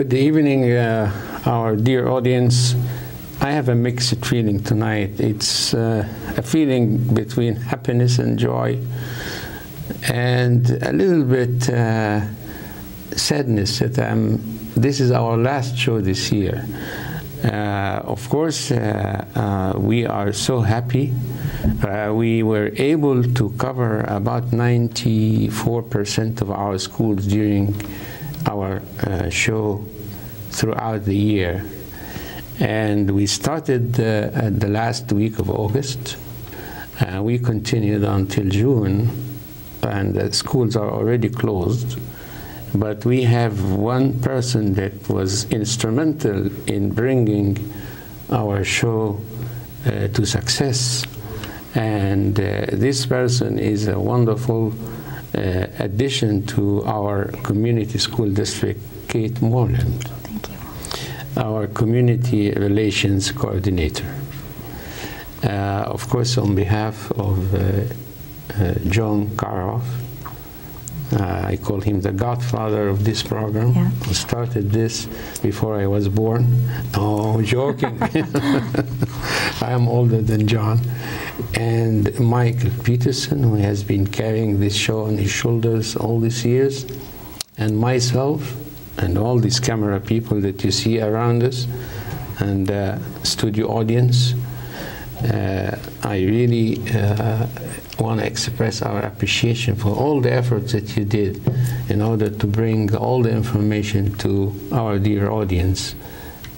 Good evening, our dear audience. I have a mixed feeling tonight. It's a feeling between happiness and joy, and a little bit sadness that this is our last show this year. Of course, we are so happy. We were able to cover about 94% of our schools during our show throughout the year. And we started at the last week of August. We continued until June, and the schools are already closed. But we have one person that was instrumental in bringing our show to success. And this person is a wonderful addition to our community school district, Kate Moreland. Thank you. Our community relations coordinator. Of course, on behalf of John Karoff, I call him the godfather of this program. Yeah. Who started this before I was born. Oh, joking. I am older than John. And Michael Peterson, who has been carrying this show on his shoulders all these years, and myself, and all these camera people that you see around us, and studio audience. I really want to express our appreciation for all the efforts that you did in order to bring all the information to our dear audience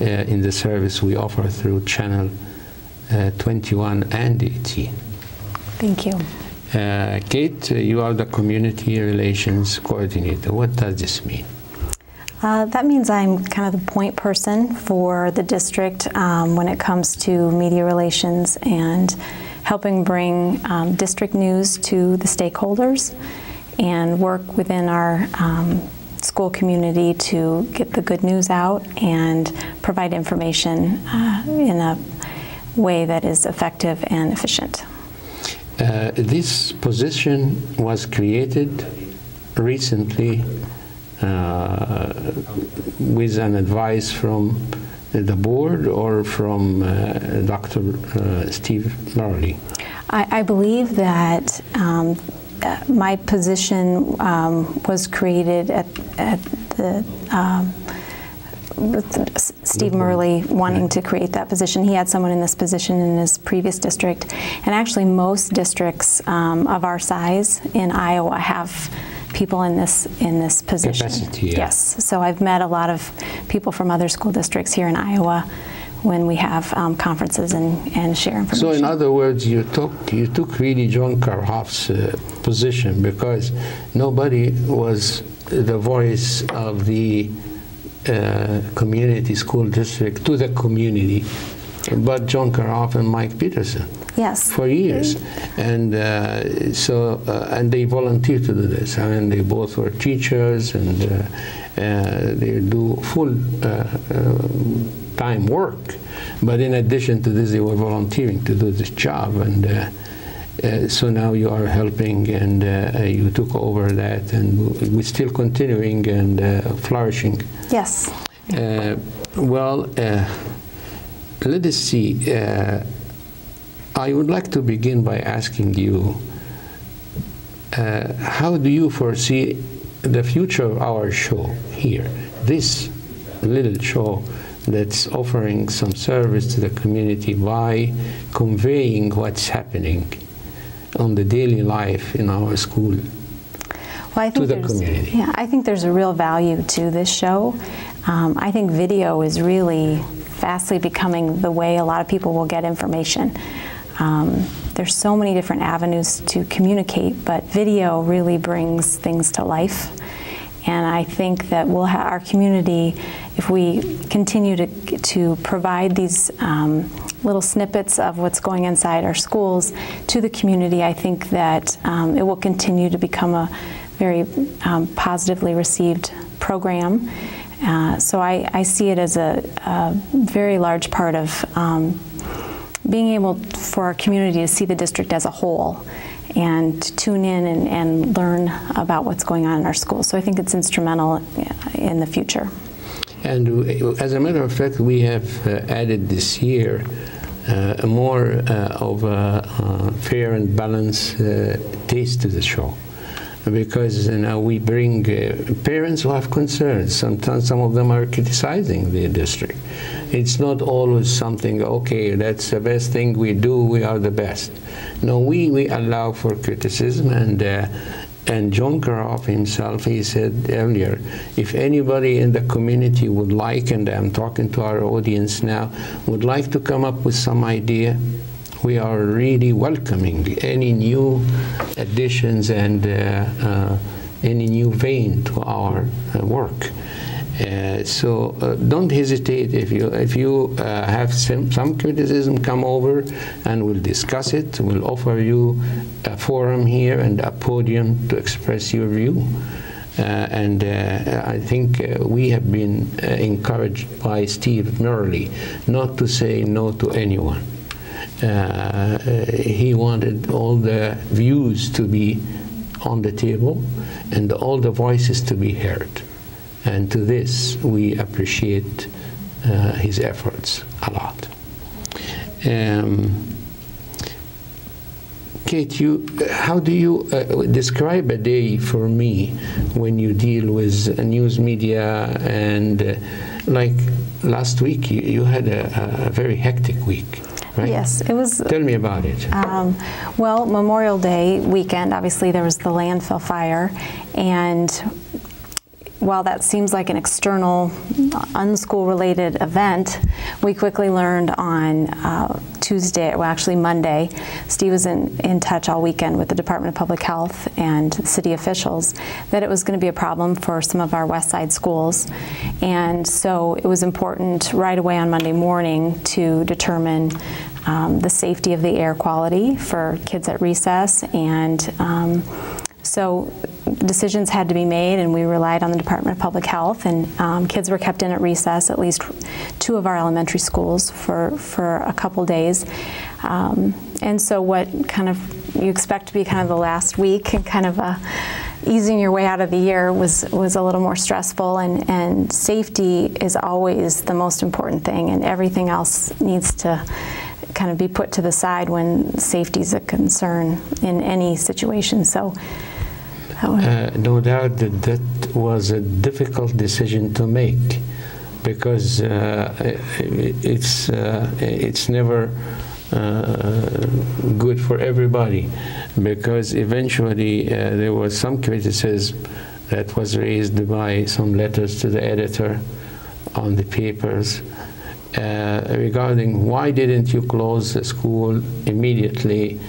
in the service we offer through channel 21 and 18. Thank you. Kate, you are the community relations coordinator. What does this mean? That means I'm kind of the point person for the district when it comes to media relations and helping bring district news to the stakeholders and work within our school community to get the good news out and provide information in a way that is effective and efficient. This position was created recently with an advice from the board or from Dr. Steve Lorley? I believe that my position was created at the with Steve Murley wanting to create that position. He had someone in this position in his previous district, and actually most districts of our size in Iowa have people in this position. Capacity, yeah. Yes, so I've met a lot of people from other school districts here in Iowa when we have conferences and share information. So in other words, you took really John Karoff's position because nobody was the voice of the community school district to the community, but John Karoff and Mike Peterson. Yes. For years, and and they volunteered to do this. I mean, they both were teachers, and they do full time work. But in addition to this, they were volunteering to do this job, and so now you are helping, and you took over that, and we're still continuing and flourishing. Yes. Well, let us see. I would like to begin by asking you, how do you foresee the future of our show here? This little show that's offering some service to the community by conveying what's happening on the daily life in our school to the community. Yeah, I think there's a real value to this show. I think video is really fastly becoming the way a lot of people will get information. There's so many different avenues to communicate, but video really brings things to life. And I think that we'll have our community, if we continue to provide these little snippets of what's going inside our schools to the community, I think that it will continue to become a very positively received program. So I see it as a very large part of being able for our community to see the district as a whole and tune in and learn about what's going on in our schools. So I think it's instrumental in the future. And as a matter of fact, we have added this year more of a fair and balanced taste to the show. Because now we bring parents who have concerns. Sometimes some of them are criticizing the district. It's not always something, okay, that's the best thing we do, we are the best. No, we allow for criticism, and John Karoff himself, he said earlier, if anybody in the community would like, and I'm talking to our audience now, would like to come up with some idea, we are really welcoming any new additions and any new vein to our work. So don't hesitate. If you have some criticism, come over and we'll discuss it. We'll offer you a forum here and a podium to express your view. And I think we have been encouraged by Steve Merle not to say no to anyone. He wanted all the views to be on the table and all the voices to be heard. And to this, we appreciate his efforts a lot. Kate, how do you describe a day for me when you deal with news media and like last week, you had a very hectic week, right? Yes, it was. Tell me about it. Well, Memorial Day weekend, obviously there was the landfill fire, and while that seems like an external, unschool-related event, we quickly learned on Tuesday, well actually Monday, Steve was in touch all weekend with the Department of Public Health and city officials that it was going to be a problem for some of our West Side schools. And so it was important right away on Monday morning to determine the safety of the air quality for kids at recess, and so decisions had to be made, and we relied on the Department of Public Health, and kids were kept in at recess, at least 2 of our elementary schools, for a couple days. And so what kind of you expect to be kind of the last week and kind of easing your way out of the year was a little more stressful, and safety is always the most important thing, and everything else needs to kind of be put to the side when safety is a concern in any situation. So. No doubt that was a difficult decision to make, because it's never good for everybody, because eventually there was some criticism that was raised by some letters to the editor on the papers regarding why didn't you close the school immediately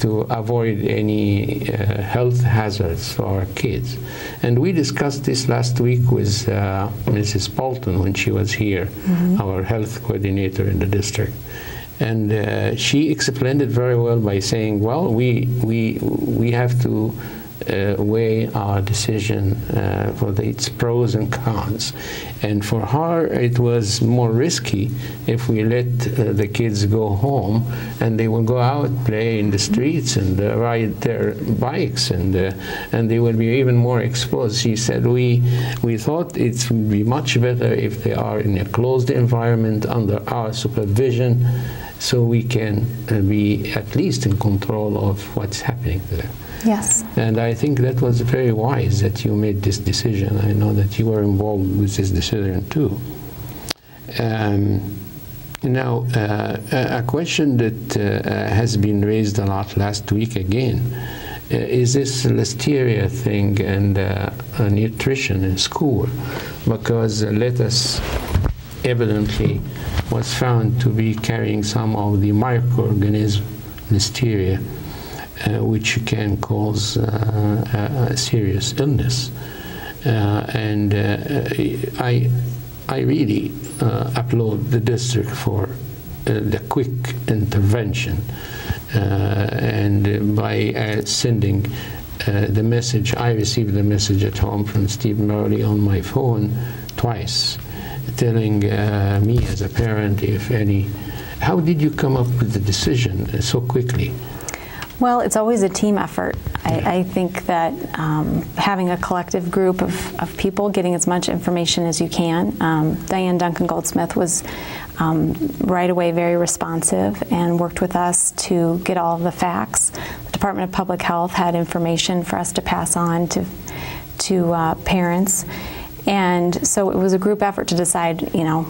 to avoid any health hazards for our kids. And we discussed this last week with Mrs. Bolton when she was here, our health coordinator in the district. And she explained it very well by saying, well, we have to weigh our decision for its pros and cons. And for her, it was more risky if we let the kids go home and they will go out, play in the streets and ride their bikes, and they will be even more exposed. She said, we thought it would be much better if they are in a closed environment under our supervision, so we can be at least in control of what's happening there. Yes. And I think that was very wise that you made this decision. I know that you were involved with this decision too. Now, a question that has been raised a lot last week again is this listeria thing and nutrition in school, because lettuce evidently was found to be carrying some of the microorganism listeria, which can cause a serious illness. I really applaud the district for the quick intervention, and by sending the message. I received the message at home from Steve Merle on my phone twice, telling me as a parent, if any. How did you come up with the decision so quickly? Well, it's always a team effort. I think that having a collective group of people, getting as much information as you can. Diane Duncan Goldsmith was right away very responsive and worked with us to get all of the facts. The Department of Public Health had information for us to pass on to parents. And so it was a group effort to decide, you know,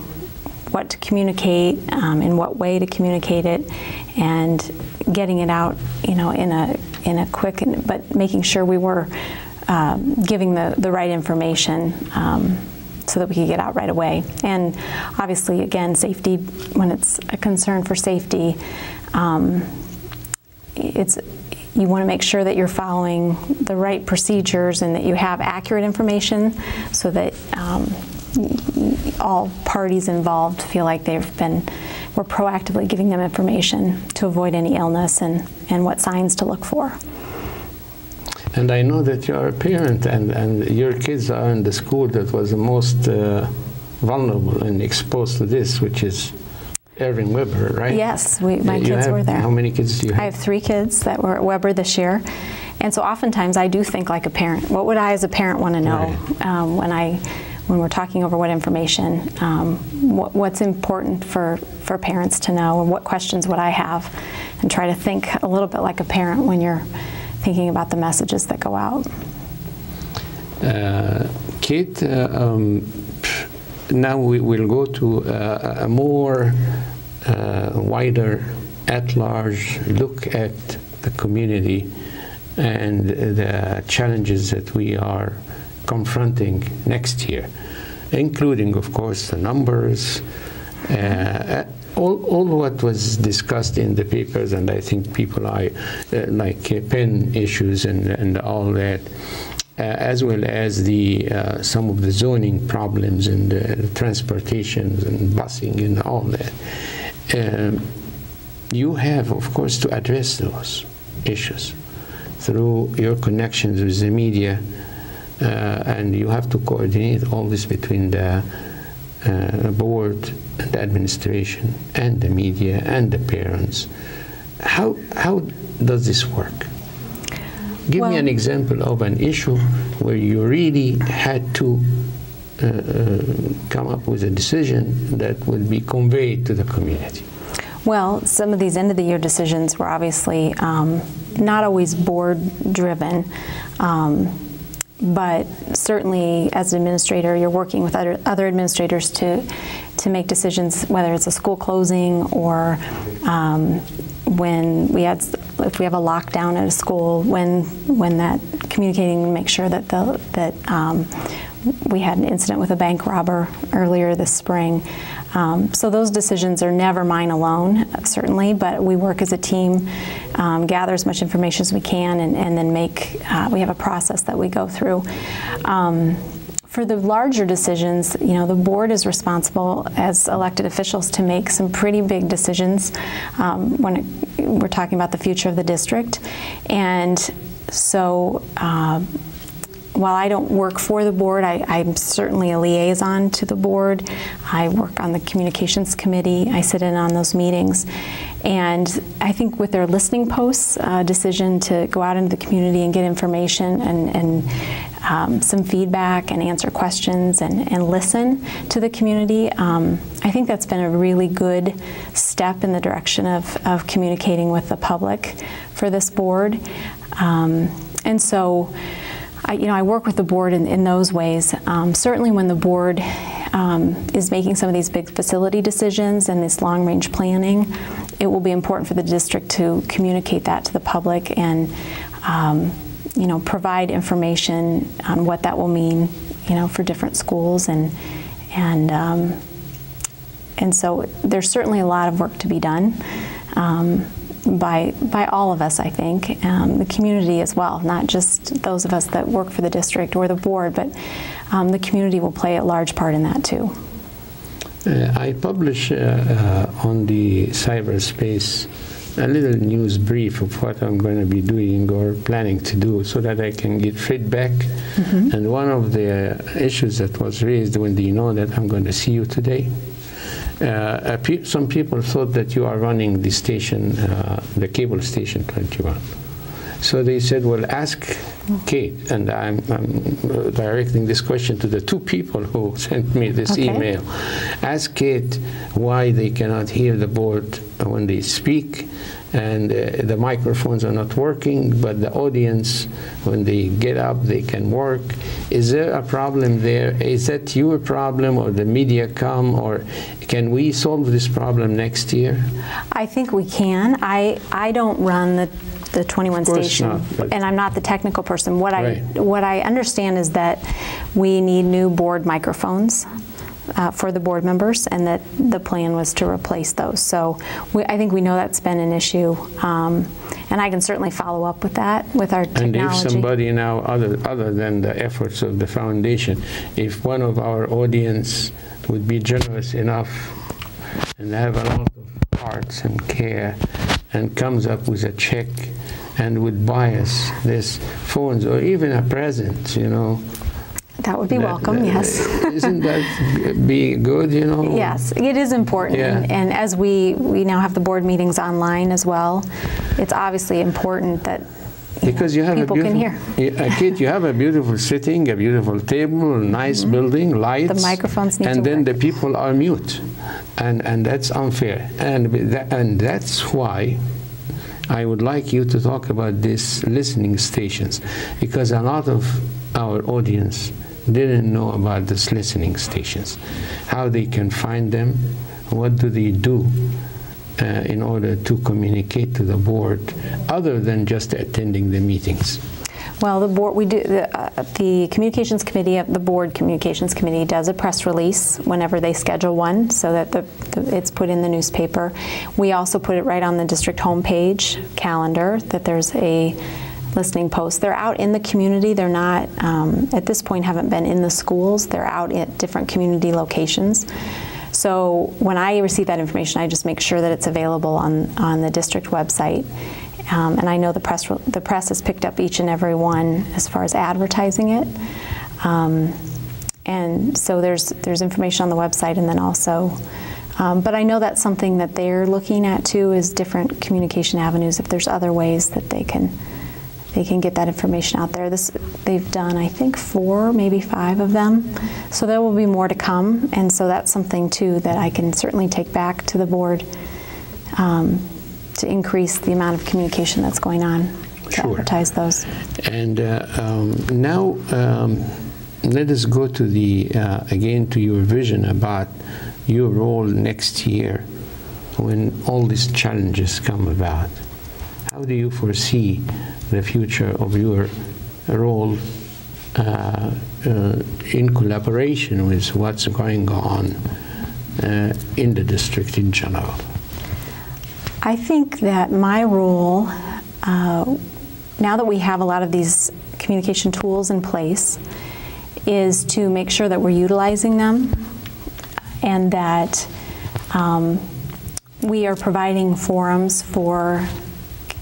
what to communicate, in what way to communicate it, and getting it out, you know, in a quick, but making sure we were giving the right information so that we could get out right away. And obviously, again, safety, when it's a concern for safety, you want to make sure that you're following the right procedures and that you have accurate information so that all parties involved feel like we're proactively giving them information to avoid any illness and what signs to look for. And I know that you're a parent and your kids are in the school that was the most vulnerable and exposed to this, which is Irving Weber, right? Yes, my kids were there. How many kids do you have? I have 3 kids that were at Weber this year. And so oftentimes I do think like a parent. What would I as a parent want to know when we're talking over what information, what's important for parents to know, and what questions would I have, and try to think a little bit like a parent when you're thinking about the messages that go out. Kate, now we will go to a more wider, at-large look at the community and the challenges that we are confronting next year, including, of course, the numbers, all what was discussed in the papers, and I think people like pen issues and all that, as well as some of the zoning problems and transportation and busing and all that. You have, of course, to address those issues through your connections with the media, and you have to coordinate all this between the board and the administration and the media and the parents. How does this work? Give me an example of an issue where you really had to come up with a decision that would be conveyed to the community. Well, some of these end-of-the-year decisions were obviously not always board-driven, but certainly as an administrator, you're working with other administrators to make decisions, whether it's a school closing or when if we have a lockdown at a school, when that communicating to make sure that we had an incident with a bank robber earlier this spring. So those decisions are never mine alone, certainly, but we work as a team, gather as much information as we can, and then we have a process that we go through. For the larger decisions, you know, the board is responsible as elected officials to make some pretty big decisions when we're talking about the future of the district. And so while I don't work for the board, I'm certainly a liaison to the board. I work on the communications committee. I sit in on those meetings. And I think with their listening posts, decision to go out into the community and get information and some feedback and answer questions and listen to the community, I think that's been a really good step in the direction of communicating with the public for this board. And so I work with the board in those ways. Certainly when the board is making some of these big facility decisions and this long-range planning, it will be important for the district to communicate that to the public and provide information on what that will mean, for different schools and so there's certainly a lot of work to be done. By all of us, I think, the community as well, not just those of us that work for the district or the board, but the community will play a large part in that too. I publish on the cyberspace a little news brief of what I'm going to be doing or planning to do so that I can get feedback. Mm-hmm. And one of the issues that was raised, when do you know that I'm going to see you today? some people thought that you are running the station, the cable station 21. So they said, well, ask Kate, and I'm directing this question to the two people who sent me this email. Ask Kate why they cannot hear the board when they speak, and the microphones are not working, but the audience, when they get up, they can work. Is there a problem there? Is that your problem, or the media come, or can we solve this problem next year? I think we can. I don't run the 21 station, and I'm not the technical person. What I understand is that we need new board microphones for the board members, and that the plan was to replace those. So I think we know that's been an issue, and I can certainly follow up with that with our technology. And if somebody now, other than the efforts of the foundation, if one of our audience would be generous enough and have a lot of hearts and care, and comes up with a check and would buy us these phones, or even a present, you know. That would be welcome, yes. Isn't that be good, you know? Yes, it is important. Yeah. And as we now have the board meetings online as well, it's obviously important that because you have people a can beautiful, hear. Kate, you have a beautiful setting, a beautiful table, a nice building, lights. The microphones need to and then work. the people are mute. And that's unfair. And that's why I would like you to talk about these listening stations, because a lot of our audience didn't know about these listening stations, how they can find them, what do they do in order to communicate to the board, other than just attending the meetings. Well, the board, we do the communications committee, the board communications committee does a press release whenever they schedule one, so that it's put in the newspaper. We also put it right on the district homepage calendar that there's a listening post. They're out in the community. They're not, at this point, haven't been in the schools. They're out at different community locations. So when I receive that information, I just make sure that it's available on the district website. And I know the press has picked up each and every one as far as advertising it. And so there's information on the website, and then also, but I know that's something that they're looking at too, is different communication avenues, if there's other ways that they can get that information out there. They've done, I think, 4, maybe 5 of them. So there will be more to come, and so that's something too that I can certainly take back to the board to increase the amount of communication that's going on, to advertise those. And now let us go to again to your vision about your role next year when all these challenges come about. How do you foresee the future of your role in collaboration with what's going on in the district in general? I think that my role, now that we have a lot of these communication tools in place, is to make sure that we're utilizing them, and that we are providing forums for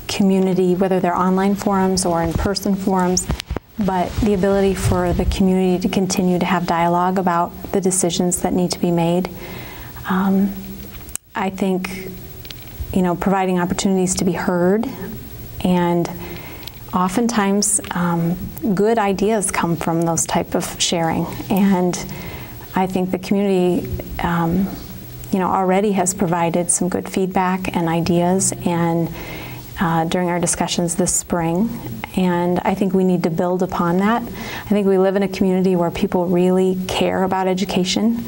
community, whether they're online forums or in-person forums, but the ability for the community to continue to have dialogue about the decisions that need to be made. I think, you know, providing opportunities to be heard, and oftentimes good ideas come from those type of sharing. And I think the community, you know, already has provided some good feedback and ideas, and during our discussions this spring, and I think we need to build upon that. I think we live in a community where people really care about education,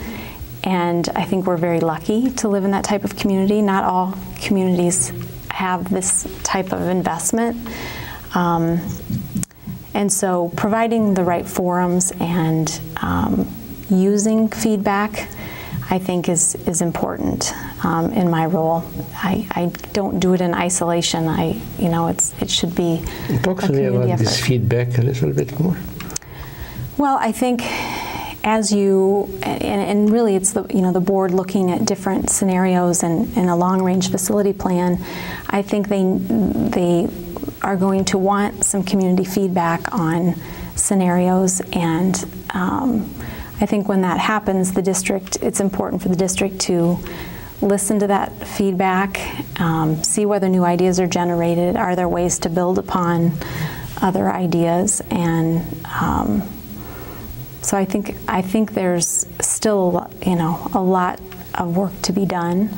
and I think we're very lucky to live in that type of community. Not all communities have this type of investment. And so providing the right forums and using feedback, I think is important in my role. I don't do it in isolation. You know, it should be Talk to me about this feedback a little bit more. Well, I think as you, and really it's the board looking at different scenarios and a long-range facility plan, I think they are going to want some community feedback on scenarios, and I think when that happens, it's important for the district to listen to that feedback, see whether new ideas are generated, are there ways to build upon other ideas, and so I think there's still, a lot of work to be done.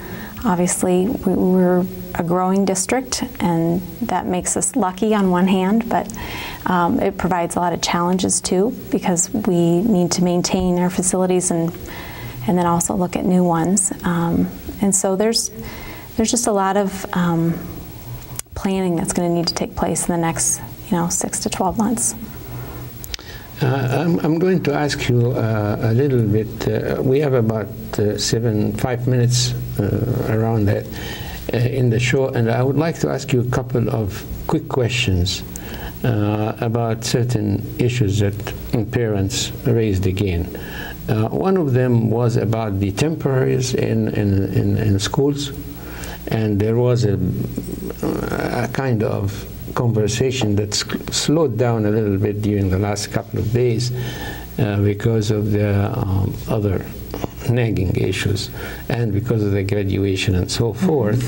Obviously, we're a growing district, and that makes us lucky on one hand, but it provides a lot of challenges too, because we need to maintain our facilities and then also look at new ones. And so there's just a lot of planning that's going to need to take place in the next 6 to 12 months. I'm going to ask you a little bit. We have about 5 minutes around that in the show, and I would like to ask you a couple of quick questions about certain issues that parents raised again. One of them was about the temporaries in schools, and there was a kind of conversation that slowed down a little bit during the last couple of days because of the other nagging issues and because of the graduation and so forth.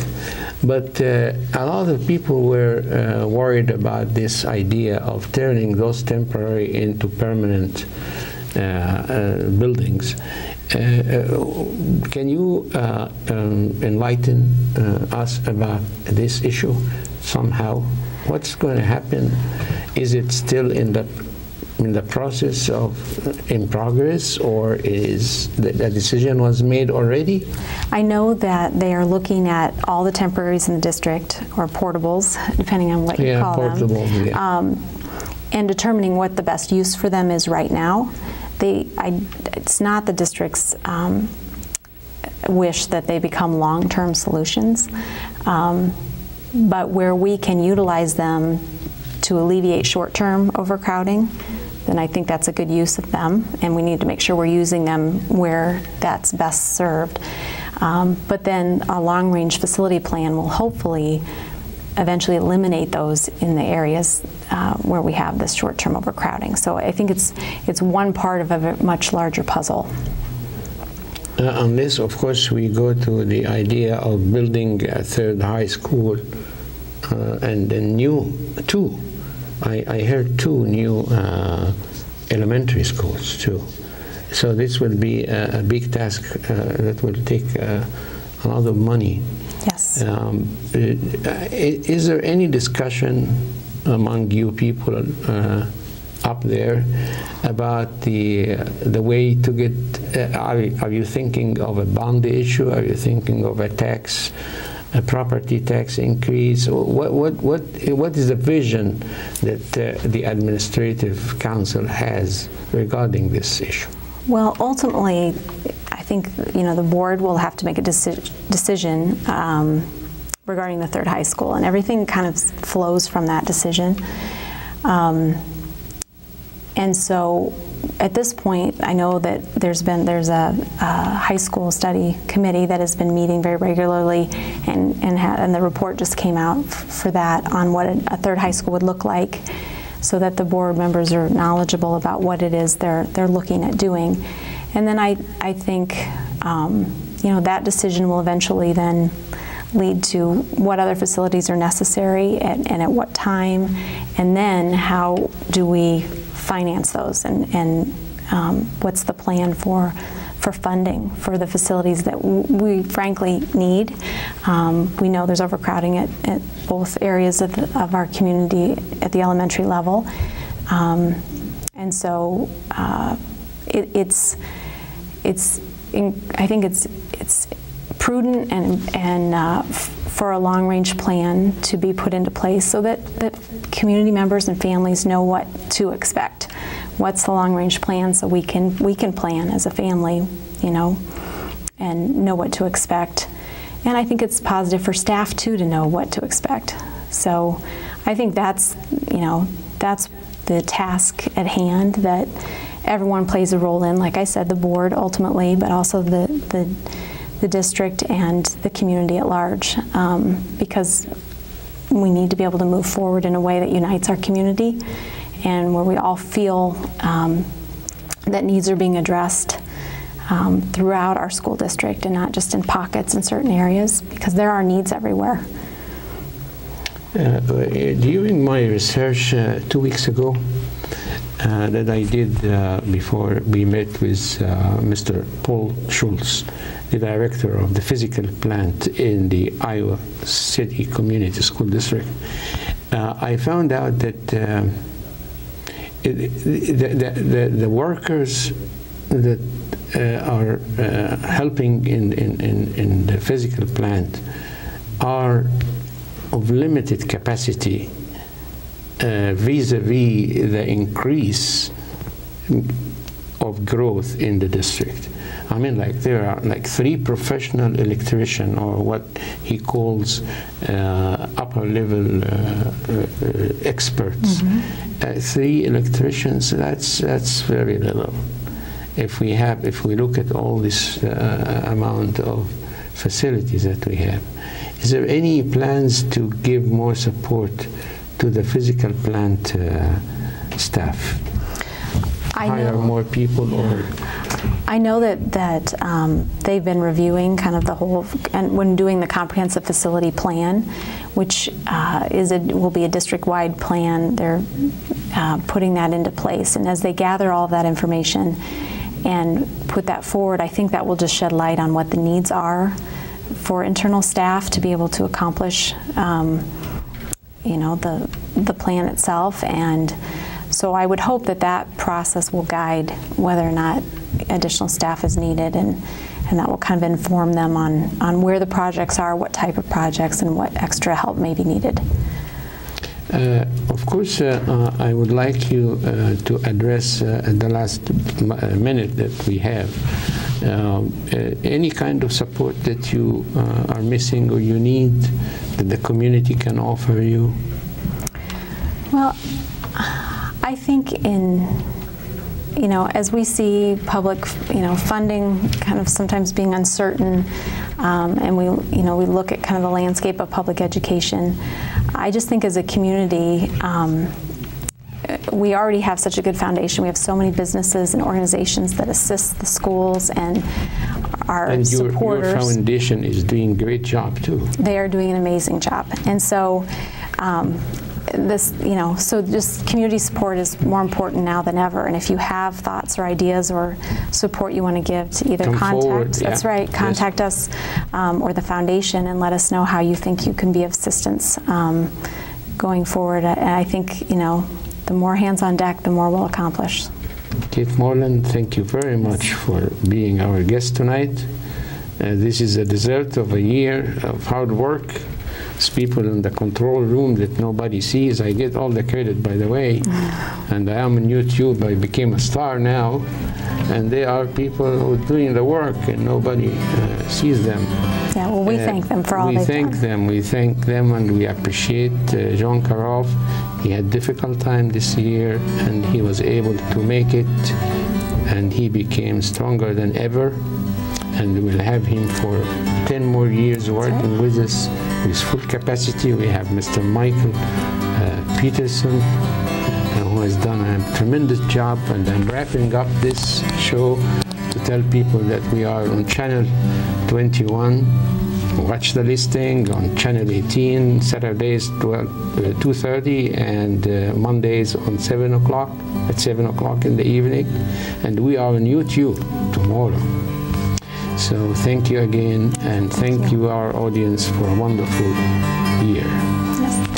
But a lot of people were worried about this idea of turning those temporary into permanent buildings. Can you enlighten us about this issue somehow? What's going to happen? Is it still in the process of in progress, or is the decision was made already? I know that they are looking at all the temporaries in the district, or portables, depending on what you call them, and determining what the best use for them is right now. It's not the district's wish that they become long-term solutions, but where we can utilize them to alleviate short-term overcrowding, then I think that's a good use of them, and we need to make sure we're using them where that's best served. But then a long-range facility plan will hopefully eventually eliminate those in the areas where we have this short-term overcrowding. So I think it's one part of a much larger puzzle. Unless, of course, we go to the idea of building a third high school and then two. I heard 2 new elementary schools too. So this will be a big task that will take a lot of money. Yes. Is there any discussion among you people up there about the way to get? Are you thinking of a bond issue? Are you thinking of a tax, a property tax increase? What is the vision that the Administrative Council has regarding this issue? Well, ultimately, I think the board will have to make a decision regarding the third high school, and everything kind of flows from that decision. And so, at this point, I know that there's a high school study committee that has been meeting very regularly, and the report just came out for that on what a third high school would look like, so that the board members are knowledgeable about what it is they're looking at doing. And then I think that decision will eventually then lead to what other facilities are necessary and at what time, and then how do we finance those, and what's the plan for funding for the facilities that we frankly need. We know there's overcrowding at both areas of our community at the elementary level, and so I think it's prudent and for a long-range plan to be put into place so that community members and families know what to expect. What's the long-range plan, so we can plan as a family, and know what to expect. And I think it's positive for staff too to know what to expect. So I think that's the task at hand that everyone plays a role in. Like I said, the board ultimately, but also the district and the community at large, because we need to be able to move forward in a way that unites our community and where we all feel that needs are being addressed throughout our school district and not just in pockets in certain areas, because there are needs everywhere. During my research 2 weeks ago that I did before we met with Mr. Paul Schultz, the director of the physical plant in the Iowa City Community School District, I found out that the workers that are helping in the physical plant are of limited capacity vis-a-vis the increase of growth in the district. I mean, like there are like 3 professional electricians, or what he calls upper level experts. 3 electricians, that's very little. If we look at all this amount of facilities that we have. Is there any plans to give more support to the physical plant staff? Hire more people, or? I know that they've been reviewing kind of the whole, and when doing the comprehensive facility plan, which will be a district-wide plan, they're putting that into place. And as they gather all of that information and put that forward, I think that will just shed light on what the needs are for internal staff to be able to accomplish, you know, the plan itself. And so I would hope that that process will guide whether or not additional staff is needed, and that will kind of inform them on where the projects are, what type of projects, and what extra help may be needed. Of course, I would like you to address the last minute that we have. Any kind of support that you are missing or you need that the community can offer you? Well, I think you know, as we see public, you know, funding kind of sometimes being uncertain, and we look at kind of the landscape of public education, I just think as a community, we already have such a good foundation. We have so many businesses and organizations that assist the schools and our supporters. Your foundation is doing a great job too. They are doing an amazing job, and so so just community support is more important now than ever. And if you have thoughts or ideas or support you want to give, to either contact us or the foundation and let us know how you think you can be of assistance going forward. And I think, you know, the more hands on deck, the more we'll accomplish. Kate Moreland, thank you very much for being our guest tonight. This is a result of a year of hard work. It's people in the control room that nobody sees. I get all the credit, by the way. And I am on YouTube. I became a star now. And they are people who are doing the work and nobody sees them. Yeah, well, we thank them for all they've done. We thank them, and we appreciate John Karoff. He had a difficult time this year, and he was able to make it, and he became stronger than ever. And we'll have him for 10 more years working with us with full capacity. We have Mr. Michael Peterson, who has done a tremendous job. And I'm wrapping up this show to tell people that we are on Channel 21. Watch the listing on Channel 18, Saturdays 2:30, and Mondays on 7 o'clock, at 7 o'clock in the evening. And we are on YouTube tomorrow. So thank you again, and thank you our audience for a wonderful year. Yes,